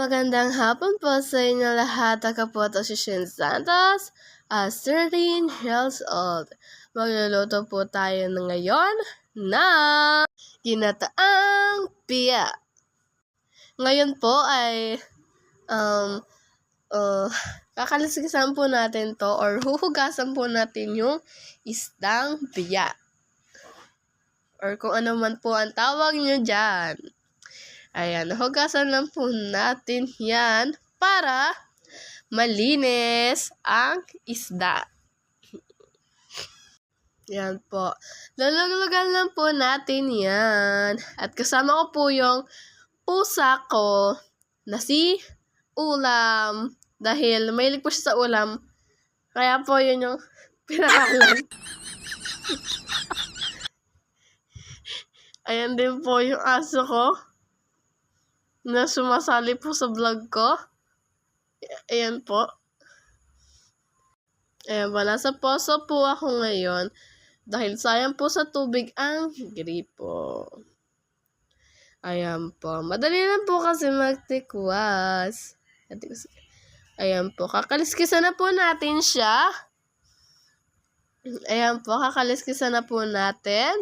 magandang hapon po sa inyo lahat. Ako po ito si Shin Santos, 13 years old. Magluluto po tayo ngayon na ginataang piya. Ngayon po ay kakaliskisan po natin to or huhugasan po natin yung isdang piya. Or kung ano man po ang tawag nyo dyan. Ayan, hugasan lang po natin yan para malinis ang isda. Yan po. Lalaglagan lang po natin yan. At kasama ko po yung pusa ko na si Ulam. Dahil mahilig po siya sa ulam. Kaya po yun yung pinakalan. Ayan din po yung aso ko na sumasali po sa vlog ko. Ayan po. Ayan po, nasa poso po ako ngayon dahil sayang po sa tubig ang gripo. Ayan po. Madali lang po kasi magtikwas. Ayan po, kakaliskisan na po natin siya. Ayan po, kakaliskisan na po natin.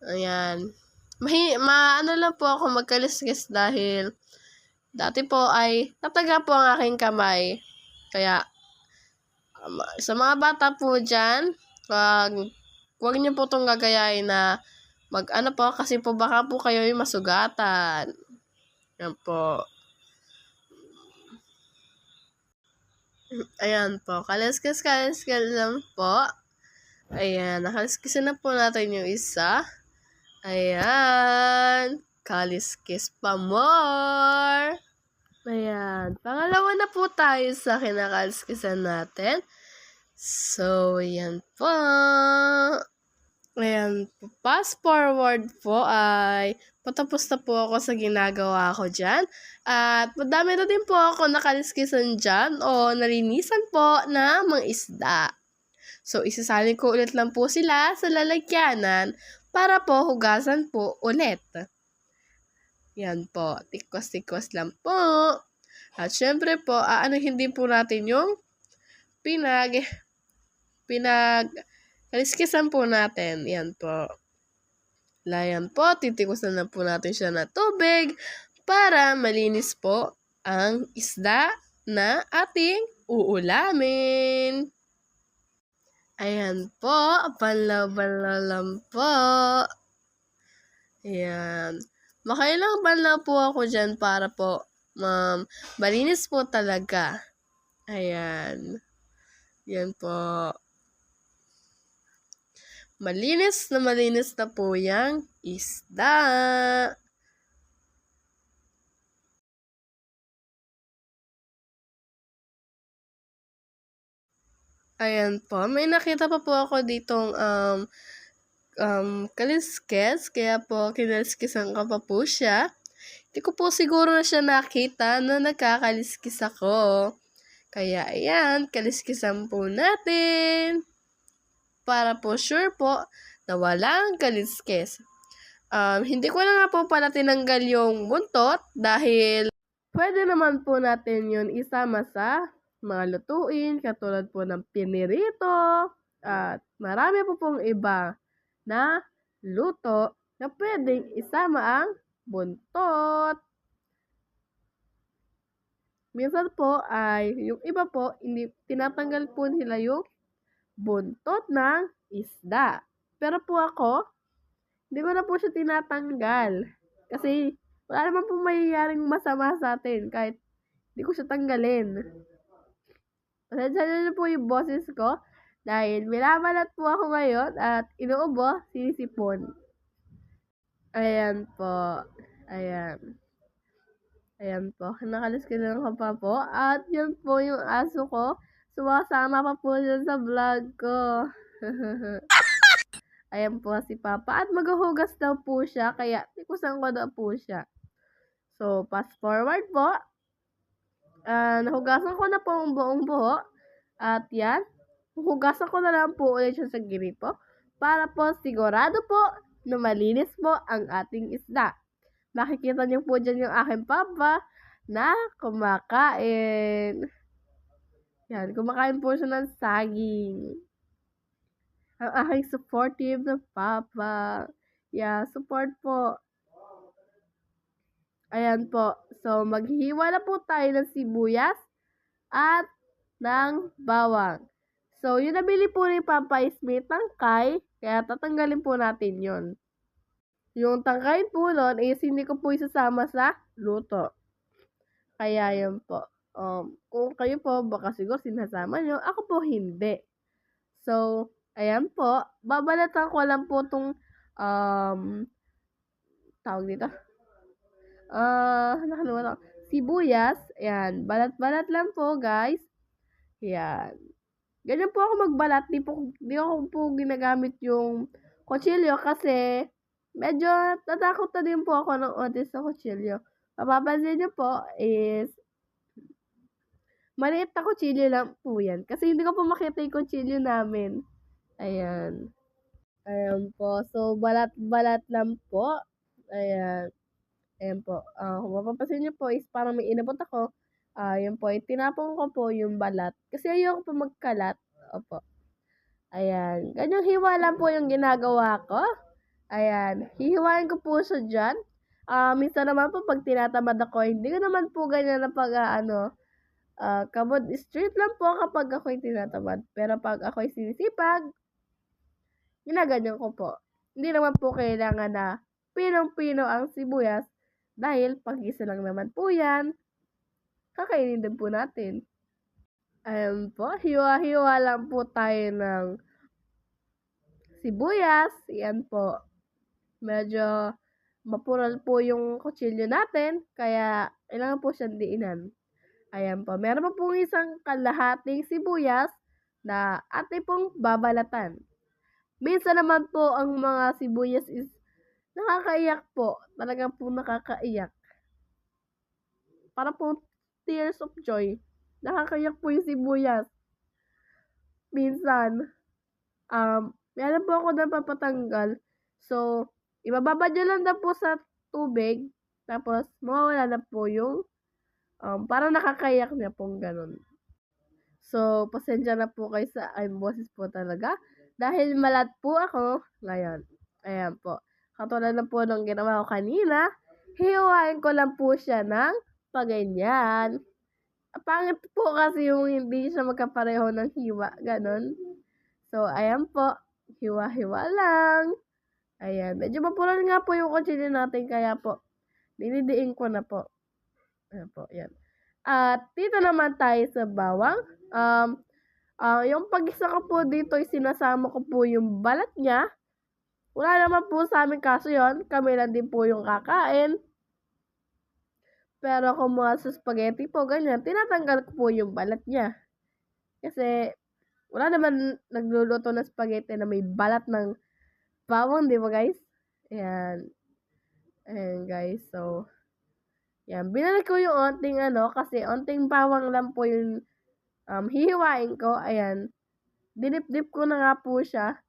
Ayan. Ano lang po ako magkaliskis dahil dati po ay tataga po ang aking kamay. Kaya sa mga bata po dyan, huwag niyo po itong gagayain na mag-ano po kasi po baka po kayo yung masugatan. Ayan po. Ayan po. Kaliskis lang po. Ayan. Nakaliskisan na po natin yung isa. Ayan. Kaliskis pa more. Ayan. Pangalawa na po tayo sa kinakaliskisan natin. So, ayan po. Ayan. Fast forward po ay patapos na po ako sa ginagawa ko dyan. At madami na din po ako nakaliskisan dyan o nalinisan po na mga isda. So, isasalin ko ulit lang po sila sa lalagyanan para po hugasan po ulit. Yan po. Tikwas-tikwas lang po. At syempre po, hindi po natin yung kaliskisan po natin. Yan po. Layan po. Titikwasan na po natin siya na tubig para malinis po ang isda na ating uulamin. Ayan po, banlaw-banlaw lang po. Ayan. Makailang banlaw po ako dyan para po, malinis po talaga. Ayan. Yan po. Malinis na po yung isda. Ayan po. May nakita pa po ako ditong kaliskis. Kaya po, kinaliskisan ko pa po siya. Hindi ko po siguro na siya nakita na nagkakaliskis ako. Kaya ayan, kaliskisan po natin. Para po sure po na walang kaliskis. Hindi ko na nga po pala tinanggal yung buntot dahil pwede naman po natin yun isama sa mga lutuin, katulad po ng pinirito, at marami po pong iba na luto na pwedeng isama ang buntot. Minsan po ay, yung iba po, hindi tinatanggal po nila yung buntot ng isda. Pero po ako, hindi ko na po siya tinatanggal. Kasi wala naman po mayyayaring masama sa atin kahit hindi ko siya tanggalin. Pasensya na po yung boses ko dahil minamalat po ako ngayon at inuubo sinisipon. Ayan po. Ayan. Ayan po. Nakaliskisan ko pa po. At yun po yung aso ko. Sumasama pa po dyan sa vlog ko. Ayan po si Papa. At maghuhugas daw po siya. Kaya tikusan ko daw po siya. So, fast forward po. Nahugasan ko na po ang buong buho. At yan, hugasan ko na lang po ulit siya sa gripo para po sigurado po na malinis po ang ating isda. Makikita niyo po dyan yung aking papa na kumakain. Yan, kumakain po siya ng saging. Ang aking supportive na papa. Yeah, support po. Ayan po. So, maghihiwa na po tayo ng sibuyas at ng bawang. So, yung nabili po ni Papa is may tangkay, kaya tatanggalin po natin yon. Yung tangkay po nun is hindi ko po isasama sa luto. Kaya yun po. Kung kayo po, baka siguro sinasama nyo. Ako po hindi. So, ayan po. Babalatan ko lang po itong tawag dito. Nakalimutan ko. Sibuyas. Ayan. Balat-balat lang po, guys. Ayan. Ganyan po ako magbalat. Di ako po ginagamit yung kutsilyo kasi medyo natakot na din po ako ng onte sa kutsilyo. Mapapansin nyo po is maliit na kutsilyo lang po yan. Kasi hindi ko po makita yung kutsilyo namin. Ayan. Ayan po. So, balat-balat lang po. Ayan. Ayan po. Kung mapapansin nyo po is parang may inabot ako. Yun po. Tinapon ko po yung balat. Kasi ayoko po magkalat. Opo. Ayan. Ganyang hiwa lang po yung ginagawa ko. Ayan. Hihiwain ko po siya dyan. Minsan naman po pag tinatamad ako, hindi ko naman po ganyan na pag kabod street lang po kapag ako'y tinatamad. Pero pag ako'y sinisipag, ginaganyan ko po. Hindi naman po kailangan na pinong-pino ang sibuyas dahil pag-isa lang naman po yan, kakainin din po natin. Ayan po, hiwa-hiwa lang po tayo ng sibuyas. Yan po. Medyo mapural po yung kutsilyo natin, kaya kailangan po siyang diinan. Ayan po. Meron pa pong isang kalahating sibuyas na ating pong babalatan. Minsan naman po ang mga sibuyas is nakakaiyak po. Talagang po nakakaiyak. Para po tears of joy. Nakakaiyak po yung sibuyas. Minsan, meron po ako na papatanggal. So, ibababa nyo lang na po sa tubig. Tapos, mawawala na po yung parang nakakaiyak niya pong ganun. So, pasensya na po kayo sa boses po talaga. Dahil malat po ako ngayon. Ayan po. Katulad na po nung ginawa ko kanina, hiwain ko lang po siya ng paganyan. Pangit po kasi yung hindi siya magkapareho ng hiwa. Ganon. So, ayan po. Hiwa-hiwa lang. Ayan. Medyo mapulan nga po yung kutsilyo natin. Kaya po, dinidiin ko na po. Ayan po. Ayan. At dito naman tayo sa bawang. Yung pag-isa ko po dito, sinasama ko po yung balat niya. Wala naman po sa amin kaso yon. Kami lang din po yung kakain. Pero kung mga sa spaghetti po, ganyan, tinatanggal ko po yung balat niya. Kasi, wala naman nagluluto ng spaghetti na may balat ng bawang, di ba guys? Ayan. Ayan guys, so, yan. Binalik ko yung onting kasi onting bawang lang po yung hihiwain ko. Ayan. Dinip-dip ko na nga po siya.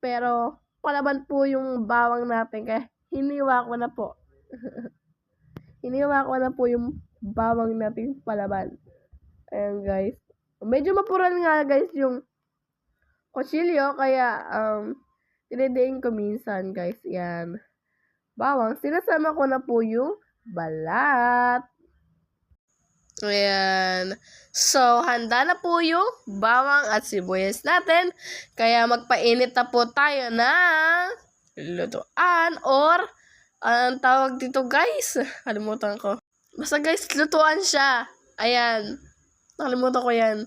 Pero, palaban po yung bawang natin, kaya hiniwa ko na po. Hiniwa ko na po yung bawang natin palaban. Ayan guys. Medyo mapural nga guys yung kutsilyo, kaya dinidiin ko minsan guys. Yan. Bawang. Sinasama ko na po yung balat. Ayan. So, handa na po yung bawang at sibuyas natin. Kaya magpainit na po tayo ng lutuan or anong tawag dito guys? Kalimutan ko. Basta guys, lutuan siya. Ayan. Nakalimutan ko yan.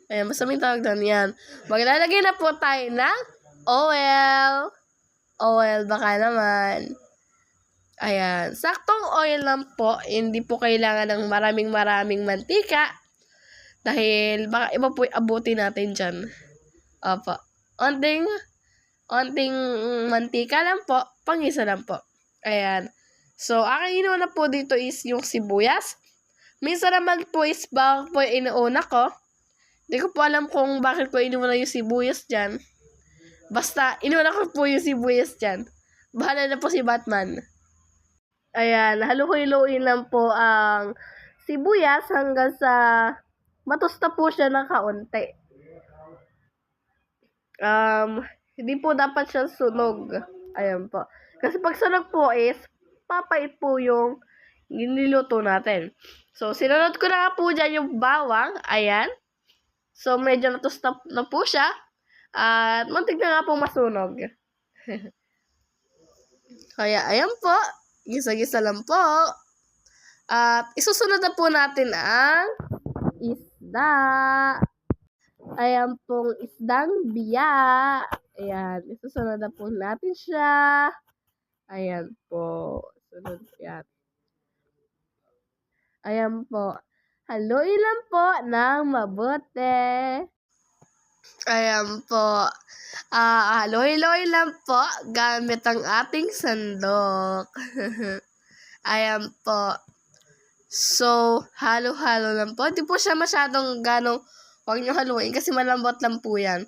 Ayan, basta may tawag doon. Yan. Maglalagay na po tayo ng oil. Oil, baka naman. Ayan. Saktong oil lang po. Hindi po kailangan ng maraming mantika. Dahil baka iba po abutin natin dyan. Opo. Onting mantika lang po. Pangisa lang po. Ayan. So, aking inuuna po dito is yung sibuyas. Minsan naman po is bawang po inuuna ko. Hindi ko po alam kung bakit ko inuuna yung sibuyas dyan. Basta, inuuna ko po yung sibuyas dyan. Bahala na po si Batman. Ayan, halu-haluin lang po ang sibuyas hanggang sa matusta po siya ng kaunti. Hindi po dapat siya sunog. Ayan po. Kasi pag sunog po is, papait po yung niluluto natin. So, sinunod ko na nga po dyan yung bawang. Ayan. So, medyo natusta na po siya. At muntik na nga po masunog. Kaya, ayan po. Gisa-gisa lang po. At isusunod na po natin ang isda. Ayan pong isdang biya. Ayan, isusunod na po natin siya. Ayan po. Sunod yan. Ayan po. Haluin lang po ng mabuti. Ayan po. Haluin lang po gamit ang ating sandok. Ayan po. So, halo-halo lang po. Di po siya masyadong huwag nyo haluin kasi malambot lang po yan.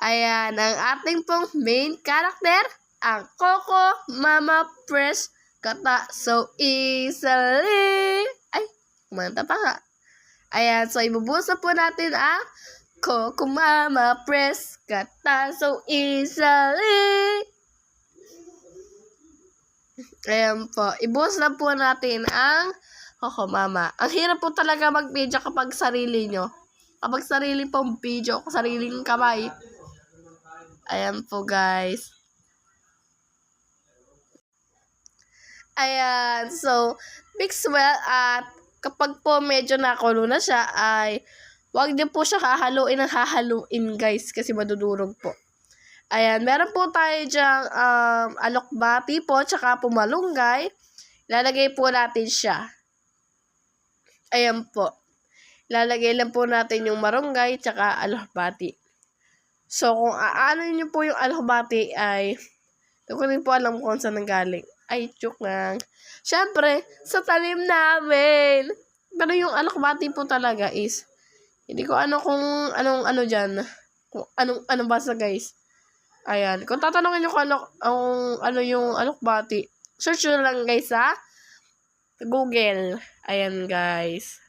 Ayan, ang ating pong main character, ang Coco Mama Press Kata So Easily. Ay, kumanta pa nga. Ayan, so ibubuhos na po natin ang Coco Mama Press Kata So Easily. Ayan po, ibuhos na po natin ang Coco Mama. Ang hirap po talaga mag-video kapag sarili nyo. Kapag sarili pong video, sariling kamay. Ayan po, guys. Ayan. So, mix well at kapag po medyo nakulo na siya, ay huwag niyo po siya hahaluin ng hahaluin, guys, kasi madudurog po. Ayan. Meron po tayo dyang alokbati po, tsaka po malunggay. Lalagay po natin siya. Ayan po. Lalagay lang po natin yung marunggay tsaka alokbati. So, kung aano nyo po yung alokbati ay, hindi ko rin po alam kung saan nanggaling. Ay, joke lang. Siyempre, sa tanim namin. Pero yung alokbati po talaga is, hindi ko kung anong dyan. Kung anong basa, guys. Ayan. Kung tatanungin nyo kung ano yung alokbati, search nyo lang, guys, sa Google. Ayan, guys.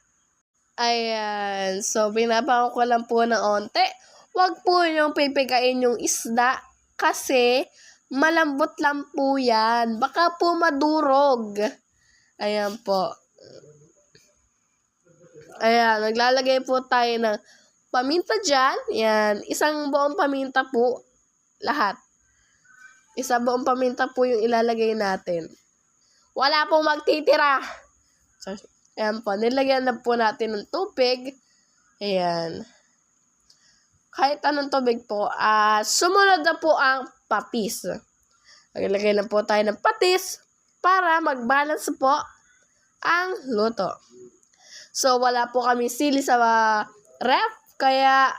Ayan. So, binabako ko lang po ng onte. Huwag po yung pipigain yung isda kasi malambot lang po yan. Baka po madurog. Ayan po. Ayan. Naglalagay po tayo ng paminta dyan. Ayan. Isang buong paminta po. Lahat. Isang buong paminta po yung ilalagay natin. Wala pong magtitira. So, ayan po, nilagyan na po natin ng tubig. Ayan. Kahit anong tubig po, sumunod na po ang patis. Maglagay na po tayo ng patis para mag-balance po ang luto. So, wala po kami sili sa ref, kaya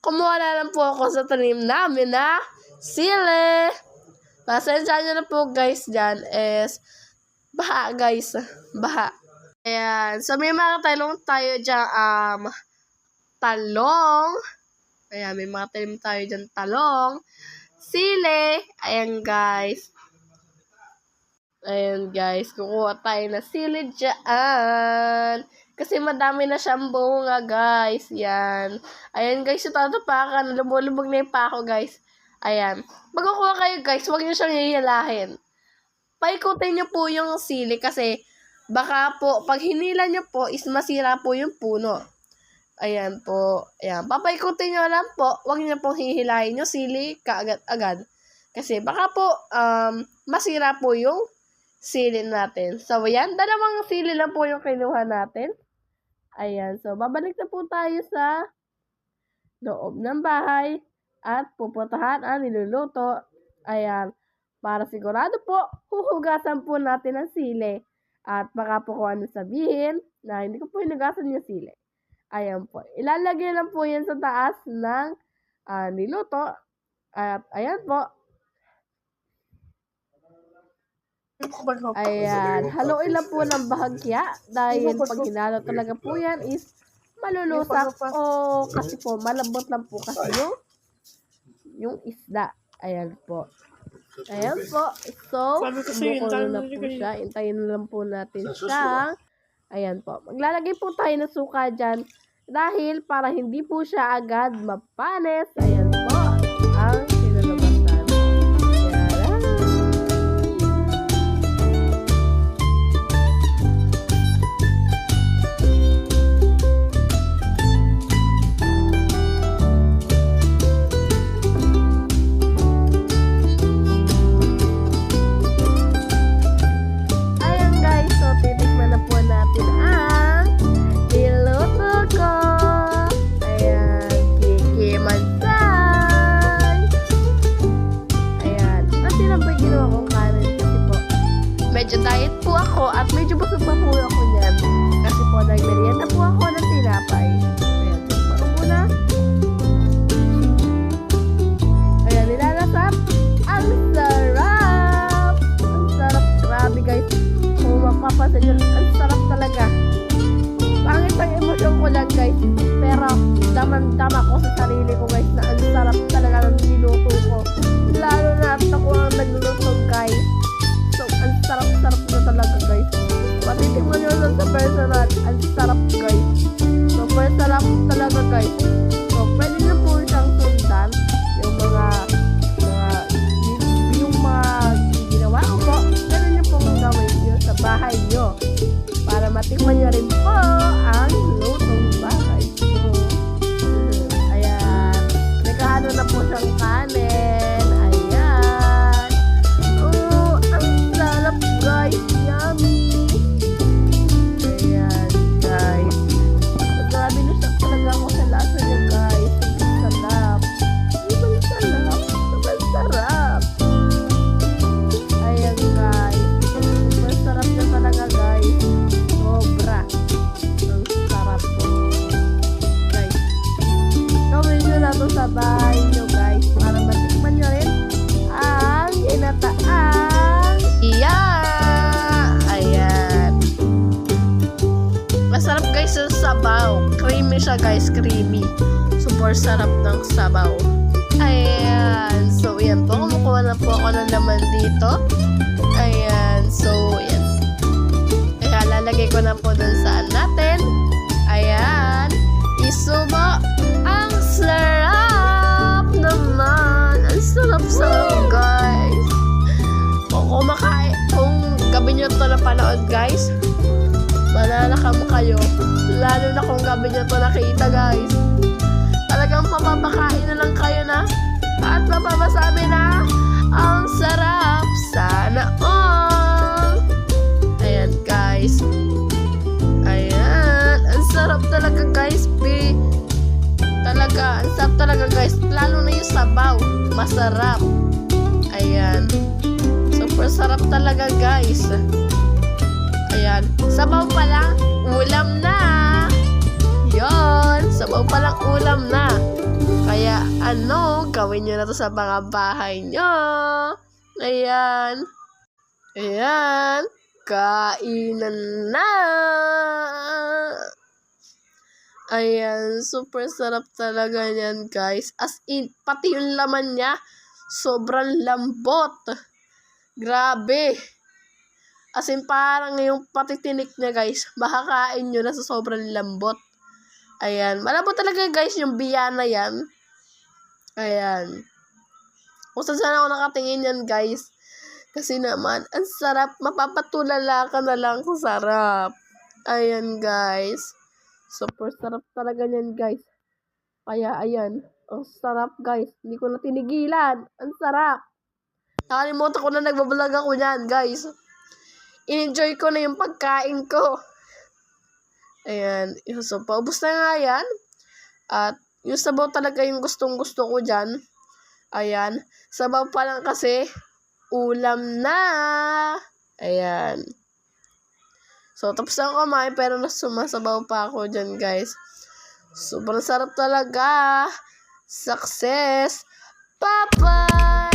kumuha na lang po ako sa tanim namin na sili. Pasensya nyo na po, guys, dyan is baha, guys. Baha. Ayan. So, may mga talong tayo dyan, talong. Ayan, may mga talim tayo dyan, talong. Sili. Ayan, guys. Ayan, guys. Kukuha tayo na sili dyan. Kasi madami na siyang bunga, guys. Yan. Ayan, guys. Yung tatapakan. Lumulubog na yung pako, guys. Ayan. Magkukuha kayo, guys. Huwag nyo siyang hihilahin. Paikutin nyo po yung sili kasi baka po, pag hinila nyo po, is masira po yung puno. Ayan po. Ayan. Papaikutin nyo lang po. Huwag nyo pong hihilahin yung sili kaagad-agad. Kasi baka po, masira po yung sili natin. So, ayan. Dalawang sili lang po yung kinuha natin. Ayan. So, babalik na po tayo sa loob ng bahay. At pupuntahan ang niluluto. Ayan. Para sigurado po, huhugasan po natin ang sili. At baka po kung ano sabihin na hindi ko po hinugasan yung sili. Ayan po. Ilalagay lang po yan sa taas ng niluto. At ayan po. Ayan. Haluin lang po ng bahagya. Dahil pag hinalo talaga po yan is malulusak. O kasi po malambot lang po kasi yung isda. Ayan po. Ayan po. So, Sabi ko sa'yo, buko hintayin na mo po rin siya. Hintayin na lang po natin siya. Ayan po. Maglalagay po tayo ng suka dyan. Dahil para hindi po siya agad mapanis. Ayan po. Ang kinalabasan. Ayan. Ayan guys. So, titikman na po natin ang niluto ko. Ayan. Kiki Mansay. Ayan. Kasi lang po yung ginawa kong kanin kasi po medyo diet po ako at medyo busog pa po ako niyan. Kasi po nagmerienda po ako ng tinapay. Ayan. Tikman ko muna. Ayan. Nilalasap. Ang sarap. Ang sarap. Grabe guys. Kung mapapansin nyo, ang sarap talaga. Pangit ang emosyon ko lang guys. Pero damang-dama ko sa sarili ko guys na ang sarap talaga ng niluto ko. Lalo na at ako ang nagluluto guys. So ang sarap-sarap na talaga guys. Patitikman nyo lang sa personal. Ang sarap guys. So first sarap talaga guys. So pwede nyo po siyang sundan. Yung mga ginawa ko po. Pwede nyo pong gawin nyo sa bahay nyo. Para matikman nyo rin po ang lutong bahay ko. Ayan. Nagkahalo na po siyang kanin. Ayan. Oh, ang sarap guys. Yummy. Ayan guys. Grabe na siya talaga ako sa lasa niya guys. Ang sarap. Ang sarap. Ang sarap. Ayan guys. Masarap na talaga guys. Sobra. Ang sarap po. Guys. Gawin nyo na ito sa bahay nyo guys. Para matikman nyo rin ang ginataang ayan. Masarap guys yung sabaw. Creamy siya guys. Creamy. Super sarap ng sabaw. Ayan. So, yan po. Kumukuha na po ako ng laman dito. Ayan. So, yan. Kaya lalagay ko na po dun saan natin. Ayan. Isubo. Ang sarap naman. Ang sarap-sarap guys. Kung gabi nyo ito napanood guys, mananakam kayo. Lalo na kung gabi nyo ito nakita guys. Talagang mapapakain na lang kayo na at mapapasabi na ang sarap. Sana all. Ayan guys. Ayan. Ang sarap talaga guys. Talaga. Ang sarap talaga guys. Lalo na yung sabaw. Masarap. Ayan. Super sarap talaga guys. Ayan. Sabaw pa lang. Ulam na. Yon. Sabaw pa lang ulam na. Kaya gawin nyo na to sa mga bahay nyo. Ayan. Ayan. Kainan na. Ayan. Super sarap talaga yan guys. As in, pati yung laman niya, sobrang lambot. Grabe. As in, parang yung patitinik niya guys, makakain nyo na sa sobrang lambot. Ayan. Malambot talaga guys yung biyana yan. Ayan. Kung saan ako nakatingin yan guys. Kasi naman, ang sarap. Mapapatulala ka na lang sa sarap. Ayan guys. Super sarap talaga yan guys. Kaya ayan. Ang sarap guys. Hindi ko na tinigilan. Ang sarap. Nakalimutan ko na nagbablog ako yan guys. In-enjoy ko na yung pagkain ko. Ayan. So, paubos na nga yan. At yung sabaw talaga yung gustong-gusto ko dyan. Ayan. Sabaw pa lang kasi, ulam na. Ayan. So, tapos na ako kumain pero sumasabaw pa ako dyan guys. Sobrang sarap talaga. Success. Bye-bye!